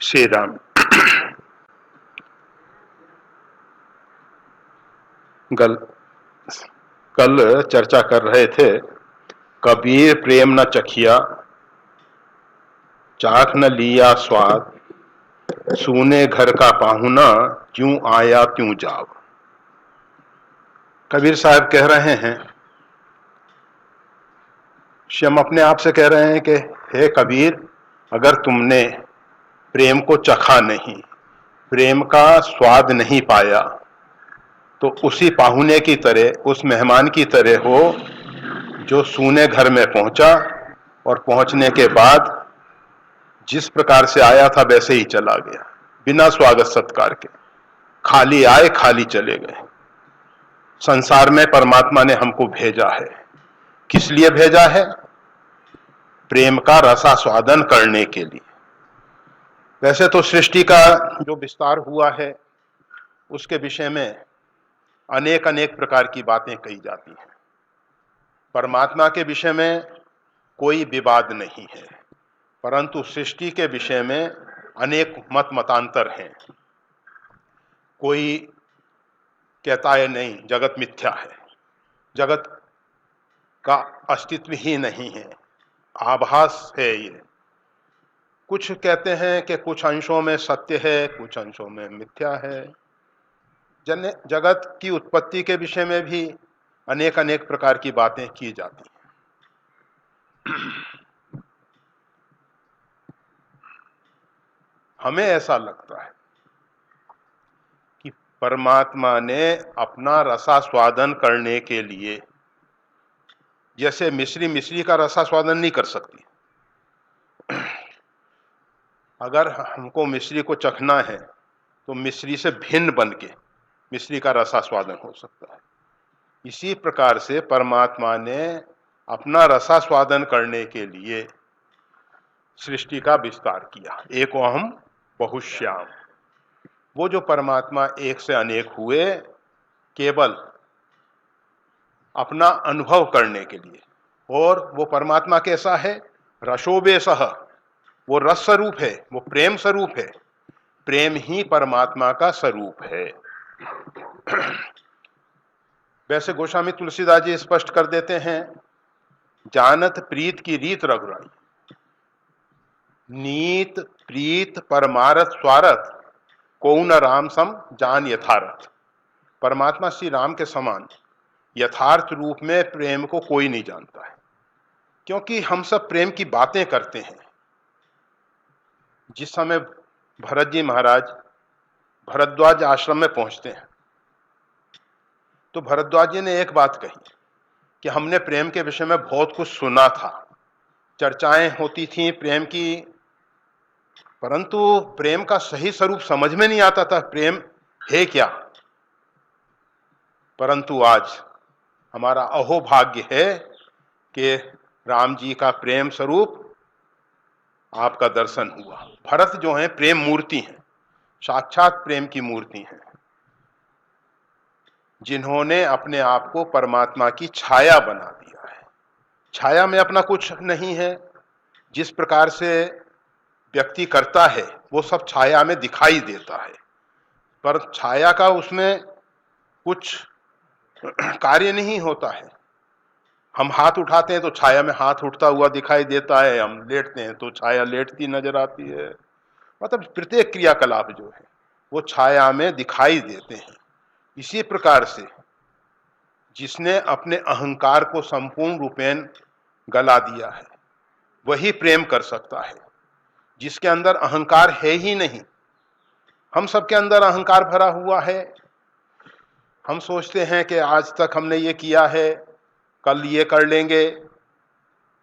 श्री राम। कल कल चर्चा कर रहे थे, कबीर प्रेम न चखिया, चाख न लिया स्वाद, सूने घर का पाहुना, ज्यों आया त्यों जाव। कबीर साहब कह रहे हैं, हम अपने आप से कह रहे हैं कि हे कबीर, अगर तुमने प्रेम को चखा नहीं, प्रेम का स्वाद नहीं पाया, तो उसी पाहुने की तरह, उस मेहमान की तरह हो जो सूने घर में पहुंचा और पहुंचने के बाद जिस प्रकार से आया था वैसे ही चला गया, बिना स्वागत सत्कार के। खाली आए खाली चले गए। संसार में परमात्मा ने हमको भेजा है, किस लिए भेजा है? प्रेम का रसास्वादन करने के लिए। वैसे तो सृष्टि का जो विस्तार हुआ है उसके विषय में अनेक अनेक प्रकार की बातें कही जाती हैं। परमात्मा के विषय में कोई विवाद नहीं है, परंतु सृष्टि के विषय में अनेक मत मतांतर हैं। कोई कहता है नहीं, जगत मिथ्या है, जगत का अस्तित्व ही नहीं है, आभास है ये। कुछ कहते हैं कि कुछ अंशों में सत्य है, कुछ अंशों में मिथ्या है। जगत की उत्पत्ति के विषय में भी अनेक अनेक प्रकार की बातें की जाती हैं। हमें ऐसा लगता है कि परमात्मा ने अपना रसास्वादन करने के लिए, जैसे मिश्री का रसास्वादन नहीं कर सकती, अगर हमको मिश्री को चखना है तो मिश्री से भिन्न बन के मिश्री का रसास्वादन हो सकता है। इसी प्रकार से परमात्मा ने अपना रसास्वादन करने के लिए सृष्टि का विस्तार किया। एको अहम बहुश्याम। वो जो परमात्मा एक से अनेक हुए, केवल अपना अनुभव करने के लिए। और वो परमात्मा कैसा है? रसोबेसह, वो रस स्वरूप है, वो प्रेम स्वरूप है। प्रेम ही परमात्मा का स्वरूप है। वैसे गोस्वामी तुलसीदास जी स्पष्ट कर देते हैं, जानत प्रीत की रीत रघुराई, नीत प्रीत परमारथ स्वारथ, को न राम सम जान यथारथ। परमात्मा श्री राम के समान यथार्थ रूप में प्रेम को कोई नहीं जानता है। क्योंकि हम सब प्रेम की बातें करते हैं। जिस समय भरत जी महाराज भरद्वाज आश्रम में पहुंचते हैं तो भरद्वाज जी ने एक बात कही कि हमने प्रेम के विषय में बहुत कुछ सुना था, चर्चाएं होती थी प्रेम की, परंतु प्रेम का सही स्वरूप समझ में नहीं आता था, प्रेम है क्या। परंतु आज हमारा अहोभाग्य है कि राम जी का प्रेम स्वरूप आपका दर्शन हुआ। भरत जो है प्रेम मूर्ति हैं, साक्षात प्रेम की मूर्ति हैं, जिन्होंने अपने आप को परमात्मा की छाया बना दिया है। छाया में अपना कुछ नहीं है। जिस प्रकार से व्यक्ति करता है वो सब छाया में दिखाई देता है, पर छाया का उसमें कुछ कार्य नहीं होता है। हम हाथ उठाते हैं तो छाया में हाथ उठता हुआ दिखाई देता है, हम लेटते हैं तो छाया लेटती नजर आती है। मतलब प्रत्येक क्रियाकलाप जो है वो छाया में दिखाई देते हैं। इसी प्रकार से जिसने अपने अहंकार को संपूर्ण रूपेण गला दिया है वही प्रेम कर सकता है। जिसके अंदर अहंकार है ही नहीं, हम सबके अंदर अहंकार भरा हुआ है। हम सोचते हैं कि आज तक हमने ये किया है, कल ये कर लेंगे,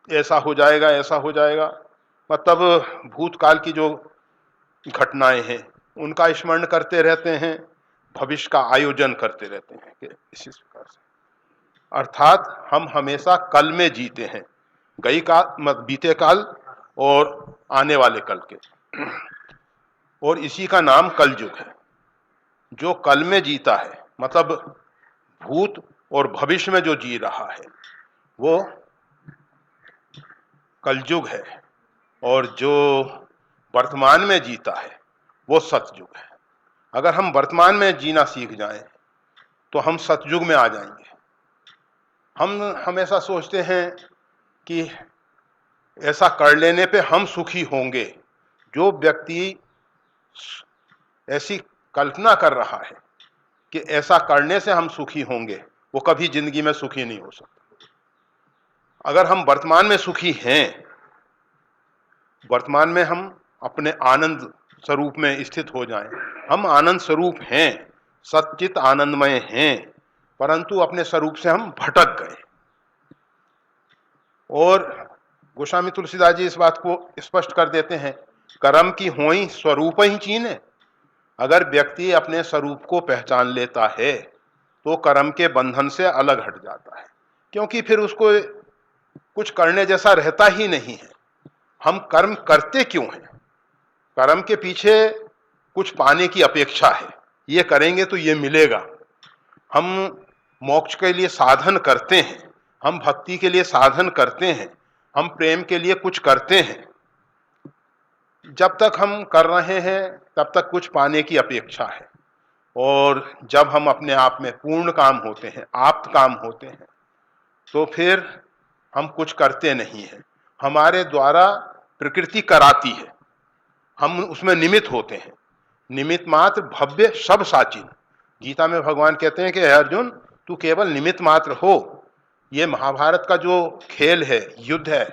ऐसा हो जाएगा, ऐसा हो जाएगा। मतलब भूतकाल की जो घटनाएं हैं उनका स्मरण करते रहते हैं, भविष्य का आयोजन करते रहते हैं कि इसी प्रकार से। अर्थात हम हमेशा कल में जीते हैं, गई काल, बीते काल और आने वाले कल के। और इसी का नाम कलयुग है। जो कल में जीता है, मतलब भूत और भविष्य में जो जी रहा है, वो कलयुग है। और जो वर्तमान में जीता है वो सतयुग है। अगर हम वर्तमान में जीना सीख जाएं तो हम सतयुग में आ जाएंगे। हम हमेशा सोचते हैं कि ऐसा कर लेने पे हम सुखी होंगे। जो व्यक्ति ऐसी कल्पना कर रहा है कि ऐसा करने से हम सुखी होंगे, वो कभी जिंदगी में सुखी नहीं हो सकता। अगर हम वर्तमान में सुखी हैं, वर्तमान में हम अपने आनंद स्वरूप में स्थित हो जाएं, हम आनंद स्वरूप हैं, सच्चित आनंदमय हैं, परंतु अपने स्वरूप से हम भटक गए। और गोस्वामी तुलसीदास जी इस बात को स्पष्ट कर देते हैं, कर्म की होई स्वरूप ही चीने। अगर व्यक्ति अपने स्वरूप को पहचान लेता है तो कर्म के बंधन से अलग हट जाता है, क्योंकि फिर उसको कुछ करने जैसा रहता ही नहीं है। हम कर्म करते क्यों हैं? कर्म के पीछे कुछ पाने की अपेक्षा है, ये करेंगे तो ये मिलेगा। हम मोक्ष के लिए साधन करते हैं, हम भक्ति के लिए साधन करते हैं, हम प्रेम के लिए कुछ करते हैं। जब तक हम कर रहे हैं तब तक कुछ पाने की अपेक्षा है, और जब हम अपने आप में पूर्ण काम होते हैं, आप्त काम होते हैं, तो फिर हम कुछ करते नहीं हैं। हमारे द्वारा प्रकृति कराती है, हम उसमें निमित्त होते हैं। निमित्त मात्र भव्य सब साचिन। गीता में भगवान कहते हैं कि अर्जुन, तू केवल निमित्त मात्र हो। ये महाभारत का जो खेल है, युद्ध है,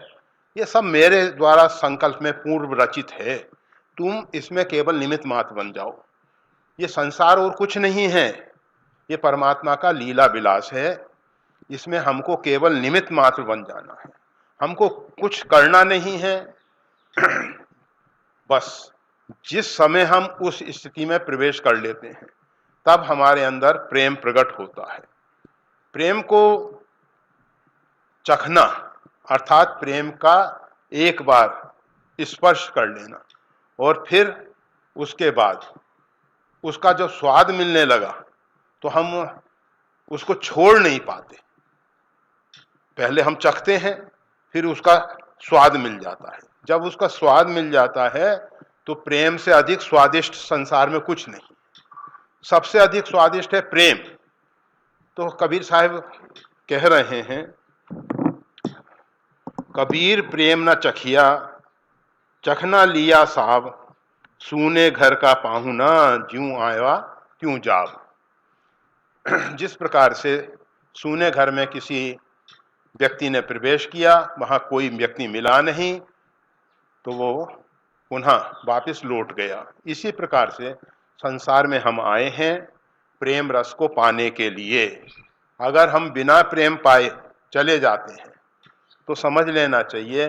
ये सब मेरे द्वारा संकल्प में पूर्व रचित है। तुम इसमें केवल निमित्त मात्र बन जाओ। ये संसार और कुछ नहीं है, ये परमात्मा का लीला विलास है। इसमें हमको केवल निमित्त मात्र बन जाना है, हमको कुछ करना नहीं है। बस जिस समय हम उस स्थिति में प्रवेश कर लेते हैं, तब हमारे अंदर प्रेम प्रकट होता है। प्रेम को चखना अर्थात प्रेम का एक बार स्पर्श कर लेना, और फिर उसके बाद उसका जो स्वाद मिलने लगा तो हम उसको छोड़ नहीं पाते। पहले हम चखते हैं, फिर उसका स्वाद मिल जाता है। जब उसका स्वाद मिल जाता है तो प्रेम से अधिक स्वादिष्ट संसार में कुछ नहीं। सबसे अधिक स्वादिष्ट है प्रेम। तो कबीर साहब कह रहे हैं, कबीर प्रेम न चखिया, चखना लिया साब, सूने घर का पाहुना, ज्यों आया त्यों जाब। जिस प्रकार से सूने घर में किसी व्यक्ति ने प्रवेश किया, वहां कोई व्यक्ति मिला नहीं, तो वो पुनः वापस लौट गया। इसी प्रकार से संसार में हम आए हैं प्रेम रस को पाने के लिए। अगर हम बिना प्रेम पाए चले जाते हैं तो समझ लेना चाहिए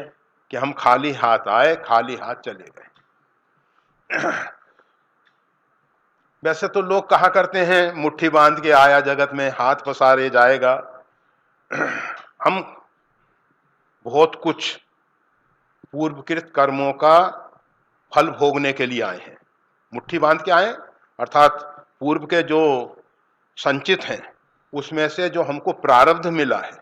कि हम खाली हाथ आए, खाली हाथ चले गए। वैसे तो लोग कहा करते हैं, मुट्ठी बांध के आया जगत में, हाथ पसारे जाएगा। हम बहुत कुछ पूर्वकृत कर्मों का फल भोगने के लिए आए हैं। मुट्ठी बांध के आए अर्थात पूर्व के जो संचित हैं उसमें से जो हमको प्रारब्ध मिला है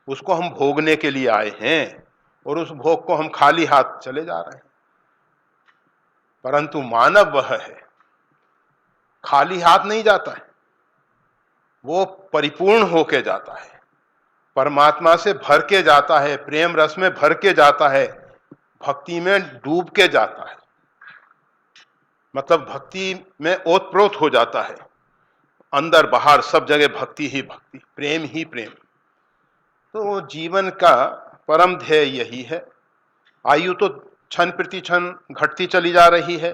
उसको हम भोगने के लिए आए हैं, और उस भोग को हम खाली हाथ चले जा रहे हैं। परंतु मानव वह है, खाली हाथ नहीं जाता है, वो परिपूर्ण होके जाता है, परमात्मा से भर के जाता है, प्रेम रस में भर के जाता है, भक्ति में डूब के जाता है। मतलब भक्ति में ओतप्रोत हो जाता है, अंदर बाहर सब जगह भक्ति ही भक्ति, प्रेम ही प्रेम। तो जीवन का परम ध्येय यही है। आयु तो क्षण प्रति क्षण घटती चली जा रही है।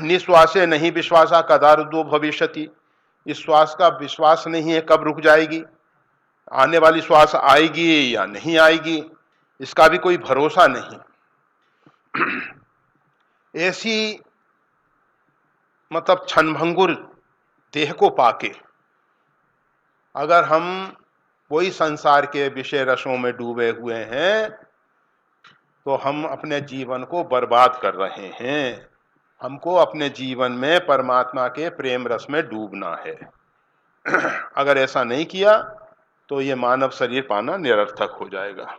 निश्वासे नहीं विश्वासा कदारुद्धो भविष्यति। इस श्वास का विश्वास नहीं है कब रुक जाएगी, आने वाली श्वास आएगी या नहीं आएगी, इसका भी कोई भरोसा नहीं। ऐसी मतलब क्षणभंगुर देह को पाके अगर हम कोई संसार के विषय रसों में डूबे हुए हैं तो हम अपने जीवन को बर्बाद कर रहे हैं। हमको अपने जीवन में परमात्मा के प्रेम रस में डूबना है। अगर ऐसा नहीं किया तो ये मानव शरीर पाना निरर्थक हो जाएगा।